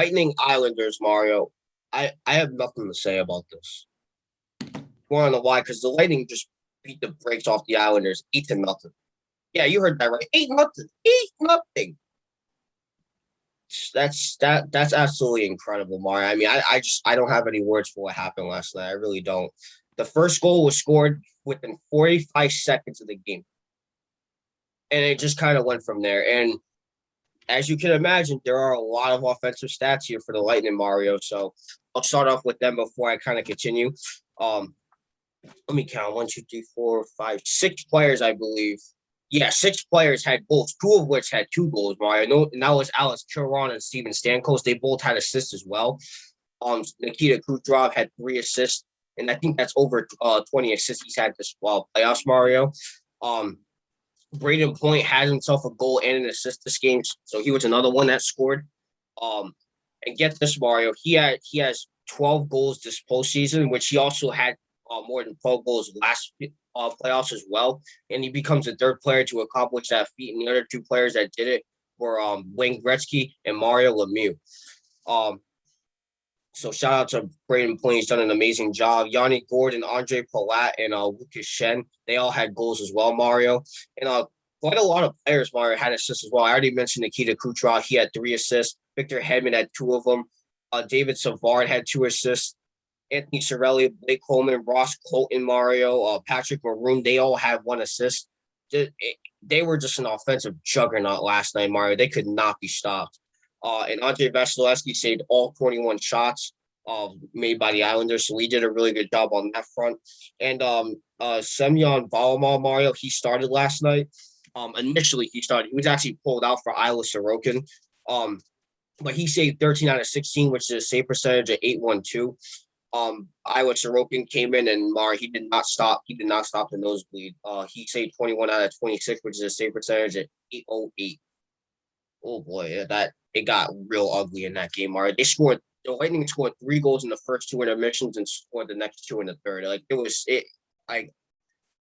Lightning Islanders, Mario. I have nothing to say about this. You want to know why? Because the Lightning just beat the brakes off the Islanders, 8-0. Yeah, you heard that right. 8-0. 8-0. That's absolutely incredible, Mario. I mean, I don't have any words for what happened last night. I really don't. The first goal was scored within 45 seconds of the game, and it just kind of went from there. And as you can imagine, there are a lot of offensive stats here for the Lightning, Mario. So I'll start off with them before I kind of continue. Let me count: 1, 2, 3, 4, 5, 6 players, I believe. Yeah, 6 players had goals, 2 of which had 2 goals, Mario. No, and that was Alex Chiron and Steven Stamkos. They both had assists as well. Nikita Kucherov had 3 assists, and I think that's over 20 assists he's had this playoffs, Mario. Braden Point had himself a goal and an assist this game, so he was another one that scored. And get this, Mario, he has 12 goals this postseason, which he also had more than 12 goals last playoffs as well. And he becomes the 3rd player to accomplish that feat. And the other 2 players that did it were Wayne Gretzky and Mario Lemieux. So shout out to Braden Point. He's done an amazing job. Yanni Gordon, Andre Palat, and Lucas Shen, they all had goals as well, Mario. And quite a lot of players, Mario, had assists as well. I already mentioned Nikita Kucherov. He had 3 assists. Victor Hedman had 2 of them. David Savard had 2 assists. Anthony Cirelli, Blake Coleman, Ross Colton, Mario, Patrick Maroon, they all had 1 assist. They were just an offensive juggernaut last night, Mario. They could not be stopped. And Andrei Vasilevsky saved all 21 shots made by the Islanders, so he did a really good job on that front. And Semyon Varlamov, Mario, he started last night. Initially, he was actually pulled out for Ila Sorokin. But he saved 13 out of 16, which is a save percentage of 8.12. Ila Sorokin came in and Mario, he did not stop. He did not stop the nosebleed. He saved 21 out of 26, which is a save percentage of 8.08. Oh boy, it got real ugly in that game, Mario. The Lightning scored 3 goals in the first 2 intermissions and scored the next 2 in the third.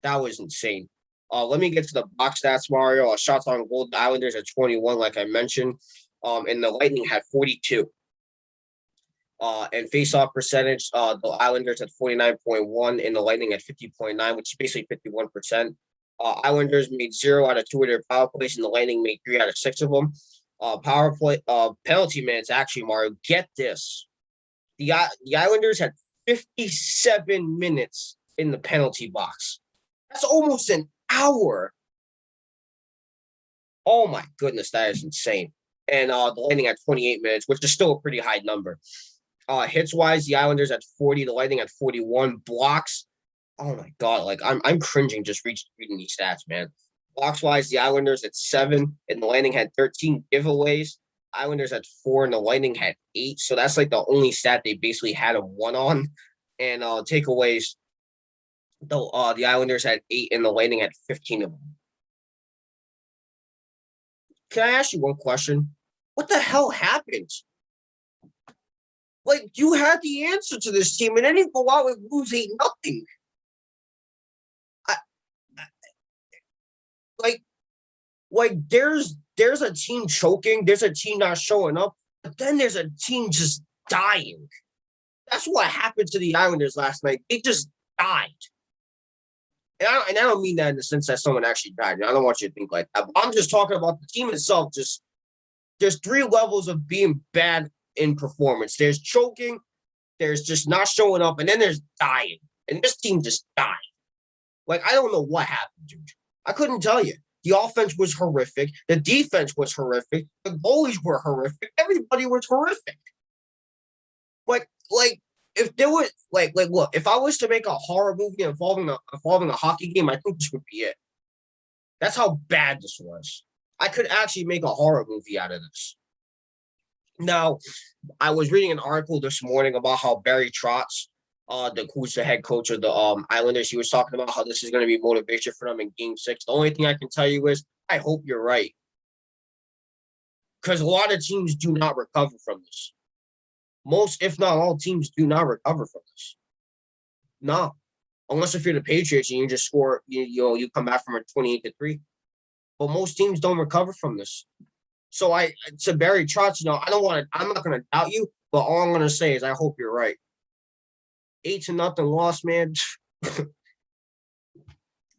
That was insane. Let me get to the box stats, Mario. Shots on goal, the Islanders at 21, like I mentioned. And the Lightning had 42. And face-off percentage, the Islanders at 49.1 and the Lightning at 50.9, which is basically 51%. Islanders made 0 out of 2 of their power plays, and the Lightning made 3 out of 6 of them. Power play, penalty minutes, actually, Mario, get this. The Islanders had 57 minutes in the penalty box. That's almost an hour. Oh, my goodness, that is insane. And the Lightning at 28 minutes, which is still a pretty high number. Hits-wise, the Islanders at 40, the Lightning at 41. Blocks, oh, my God, like, I'm cringing just reading these stats, man. Blocks-wise, the Islanders at 7, and the Lightning had 13 giveaways. Islanders had 4, and the Lightning had 8. So that's like the only stat they basically had a 1 on. And takeaways, the Islanders had 8, and the Lightning had 15 of them. Can I ask you one question? What the hell happened? Like, you had the answer to this team, and then you go out and lose 8-0. Like there's a team choking, there's a team not showing up, but then there's a team just dying. That's what happened to the Islanders last night. They just died. And I don't mean that in the sense that someone actually died. I don't want you to think like that. But I'm just talking about the team itself. Just there's 3 levels of being bad in performance. There's choking, there's just not showing up, and then there's dying. And this team just died. Like, I don't know what happened, dude. I couldn't tell you. The offense was horrific. The defense was horrific. The goalies were horrific. Everybody was horrific. Like if there was look, if I was to make a horror movie involving a hockey game, I think this would be it. That's how bad this was. I could actually make a horror movie out of this. Now, I was reading an article this morning about how Barry Trotz, who's the head coach of the Islanders, he was talking about how this is going to be motivation for them in Game 6. The only thing I can tell you is I hope you're right. Because a lot of teams do not recover from this. Most, if not all, teams do not recover from this. No. Unless if you're the Patriots and you just score, you come back from a 28-3. But most teams don't recover from this. To Barry Trotz, I'm not gonna doubt you, but all I'm gonna say is I hope you're right. 8-0 loss, man.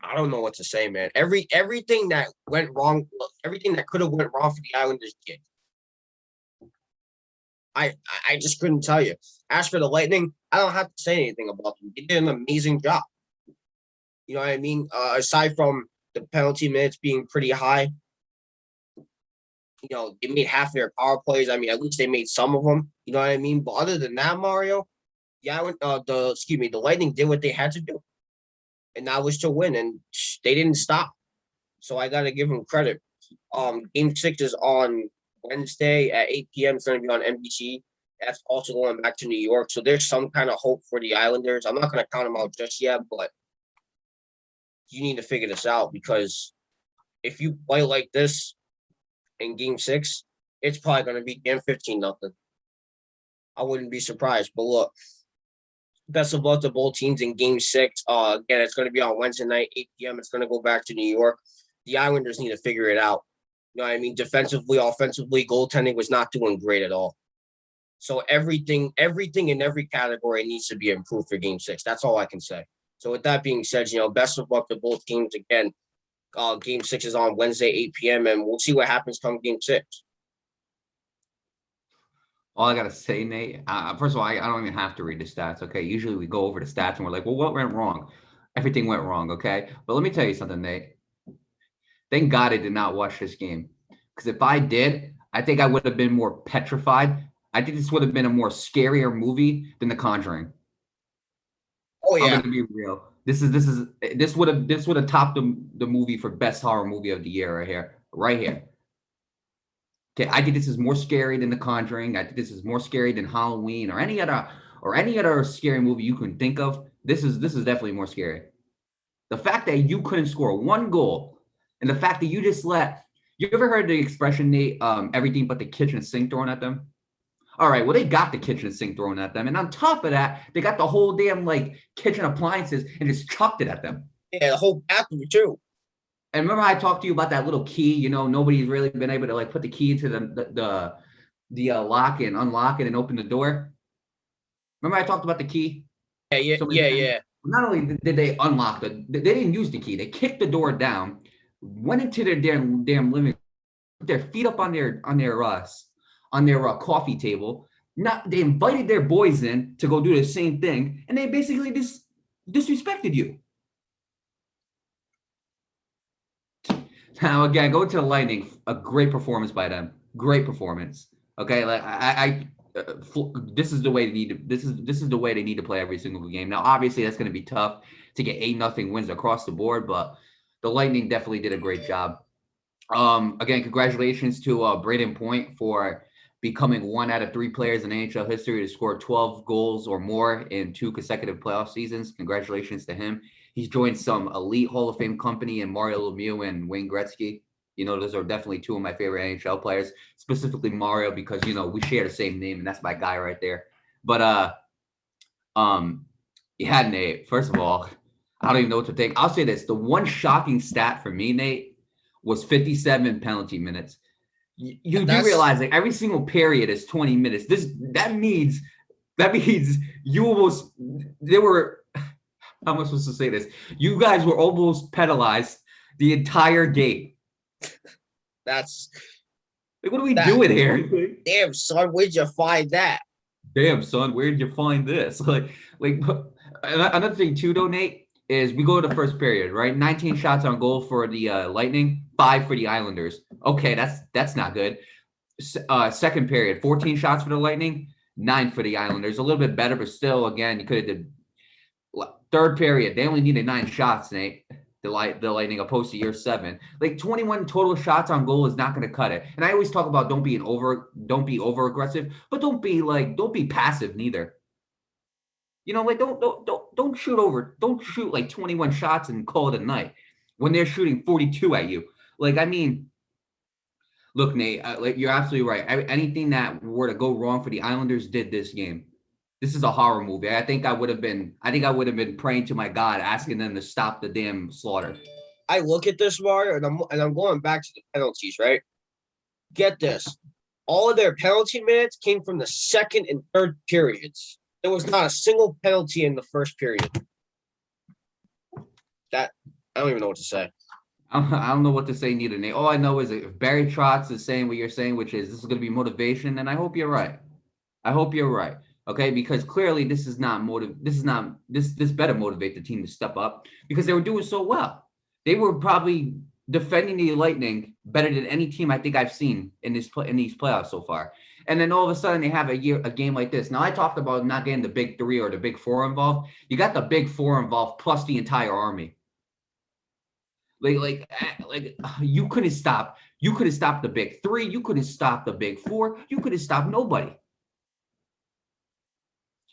I don't know what to say, man. Everything that went wrong, everything that could have went wrong for the Islanders did. I just couldn't tell you. As for the Lightning, I don't have to say anything about them. They did an amazing job. You know what I mean? Aside from the penalty minutes being pretty high, they made half their power plays. I mean, at least they made some of them. You know what I mean? But other than that, Mario, the Lightning did what they had to do, and that was to win, and they didn't stop. So I got to give them credit. Game 6 is on Wednesday at 8 p.m. It's going to be on NBC. That's also going back to New York. So there's some kind of hope for the Islanders. I'm not going to count them out just yet, but you need to figure this out, because if you play like this in Game 6, it's probably going to be game 15-0. I wouldn't be surprised. But look, best of luck to both teams in Game 6. Again, it's going to be on Wednesday night, 8 p.m. It's going to go back to New York. The Islanders need to figure it out. You know what I mean? Defensively, offensively, goaltending was not doing great at all. So everything in every category needs to be improved for Game 6. That's all I can say. So with that being said, best of luck to both teams. Again, Game 6 is on Wednesday, 8 p.m., and we'll see what happens come Game 6. All I got to say, Nate, first of all, I don't even have to read the stats, okay? Usually we go over the stats and we're like, well, what went wrong? Everything went wrong, okay? But let me tell you something, Nate. Thank God I did not watch this game, because if I did, I think I would have been more petrified. I think this would have been a more scarier movie than The Conjuring. Oh yeah, I'm gonna be real. This would have topped the movie for best horror movie of the year right here. Okay, I think this is more scary than The Conjuring. I think this is more scary than Halloween or any other scary movie you can think of. This is definitely more scary. The fact that you couldn't score one goal, and the fact that you just you ever heard the expression, Nate, everything but the kitchen sink thrown at them? All right, well, they got the kitchen sink thrown at them. And on top of that, they got the whole damn kitchen appliances and just chucked it at them. Yeah, the whole bathroom too. And remember I talked to you about that little key? Nobody's really been able to put the key into the lock and unlock it and open the door. Remember I talked about the key? Yeah. Not only did they unlock they didn't use the key. They kicked the door down, went into their damn living room, put their feet up on their coffee table. They invited their boys in to go do the same thing, and they basically disrespected you. Now again, going to the Lightning, a great performance by them. Great performance. Okay, this is the way they need to. This is the way they need to play every single game. Now, obviously, that's going to be tough to get 8-0 wins across the board, but the Lightning definitely did a great job. Again, congratulations to Braden Point for becoming 1 out of 3 players in NHL history to score 12 goals or more in 2 consecutive playoff seasons. Congratulations to him. He's joined some elite Hall of Fame company in Mario Lemieux and Wayne Gretzky. Those are definitely 2 of my favorite NHL players, specifically Mario, because, we share the same name, and that's my guy right there. But, yeah, Nate, first of all, I don't even know what to think. I'll say this. The one shocking stat for me, Nate, was 57 penalty minutes. You do realize every single period is 20 minutes. That means you almost how am I supposed to say this? You guys were almost penalized the entire game. That's what are we doing here? Damn, son, where'd you find that? Damn, son, where'd you find this? Another thing too, though, Nate, is we go to the first period, right? 19 shots on goal for the Lightning, 5 for the Islanders. Okay, that's not good. Second period, 14 shots for the Lightning, 9 for the Islanders. A little bit better, but still, again, you could have did. Third period, they only needed 9 shots, Nate. The Lightning opposed to year 7. 21 total shots on goal is not going to cut it. And I always talk about don't be over aggressive, but don't be passive neither. Don't shoot 21 shots and call it a night when they're shooting 42 at you. Look, Nate, you're absolutely right. Anything that were to go wrong for the Islanders did this game. This is a horror movie. I think I would have been praying to my God, asking them to stop the damn slaughter. I look at this, Mario, and I'm going back to the penalties, right? get this. All of their penalty minutes came from the second and third periods. There was not a single penalty in the first period. That I don't even know what to say. I don't know what to say neither, Nate. All I know is that if Barry Trotz is saying what you're saying, which is this is going to be motivation, then I hope you're right. I hope you're right. Okay, because clearly this is not this better motivate the team to step up because they were doing so well. They were probably defending the Lightning better than any team I think I've seen in these playoffs so far. And then all of a sudden they have a game like this. Now I talked about not getting the big three or the big four involved. You got the big four involved plus the entire army. Like you couldn't stop. You couldn't stop the big three. You couldn't stop the big four. You couldn't stop nobody.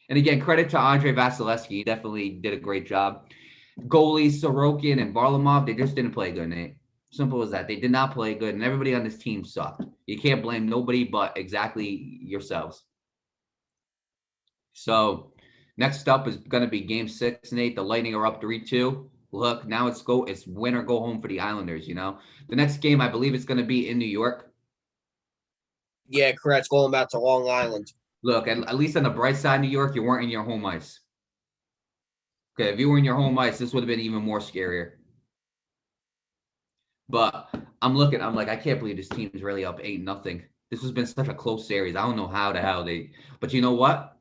And again, credit to Andre Vasilevsky. He definitely did a great job. Goalies Sorokin and Varlamov, they just didn't play good, Nate. Simple as that. They did not play good, and everybody on this team sucked. You can't blame nobody but exactly yourselves. So next up is going to be Game 6, Nate. The Lightning are up 3-2. Look, now it's win or go home for the Islanders, you know. The next game, I believe it's going to be in New York. Yeah, correct. Going back to Long Island. Look, at least on the bright side, New York, you weren't in your home ice. Okay, if you were in your home ice, this would have been even more scarier. But I'm like, I can't believe this team is really up 8-0. This has been such a close series. I don't know how the hell they. But you know what?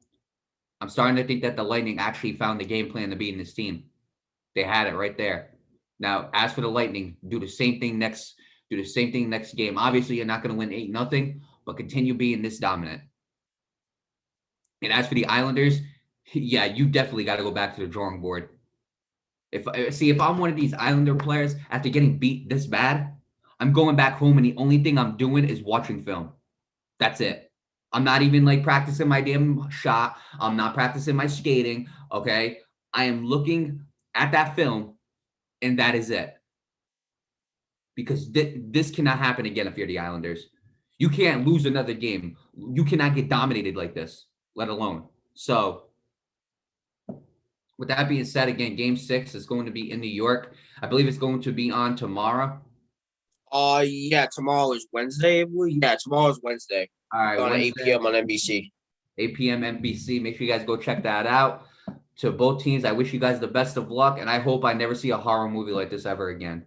I'm starting to think that the Lightning actually found the game plan to beat this team. They had it right there. Now, as for the Lightning, do the same thing next game. Obviously, you're not going to win 8-0, but continue being this dominant. And as for the Islanders, yeah, you definitely got to go back to the drawing board. If I'm one of these Islander players after getting beat this bad, I'm going back home and the only thing I'm doing is watching film. That's it. I'm not even like practicing my damn shot. I'm not practicing my skating. Okay. I am looking at that film and that is it. Because this cannot happen again if you're the Islanders. You can't lose another game. You cannot get dominated like this, let alone. So with that being said, again, Game 6 is going to be in New York. I believe it's going to be on tomorrow. Yeah, tomorrow is Wednesday. Yeah, tomorrow is Wednesday. All right, on Wednesday, 8 p.m. on NBC. 8 p.m. NBC. Make sure you guys go check that out. To both teams, I wish you guys the best of luck, and I hope I never see a horror movie like this ever again.